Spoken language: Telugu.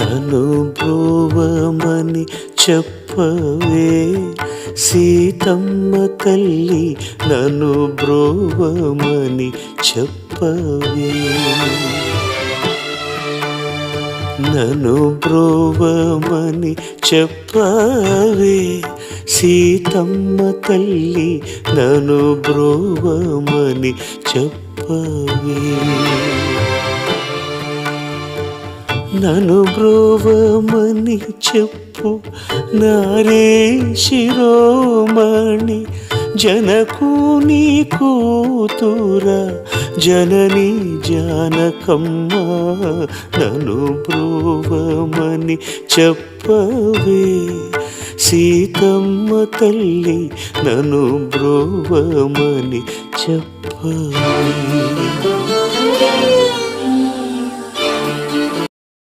నన్ను బ్రోవమని చెప్పవే సీతమ్మ తల్లి, నన్ను బ్రోవమని చెప్పవే. నన్ను బ్రోవమని చెప్పవే సీతమ్మ తల్లి, నన్ను బ్రోవమని చెప్పవే. నన్ను బ్రోవమని చెప్పు నారే శిరోమణి, జనకుని కూతురా జనని జానకమ్మ. నన్ను బ్రోవమని చెప్పవే సీతమ్మ తల్లి, నన్ను బ్రోవమని చెప్పవే.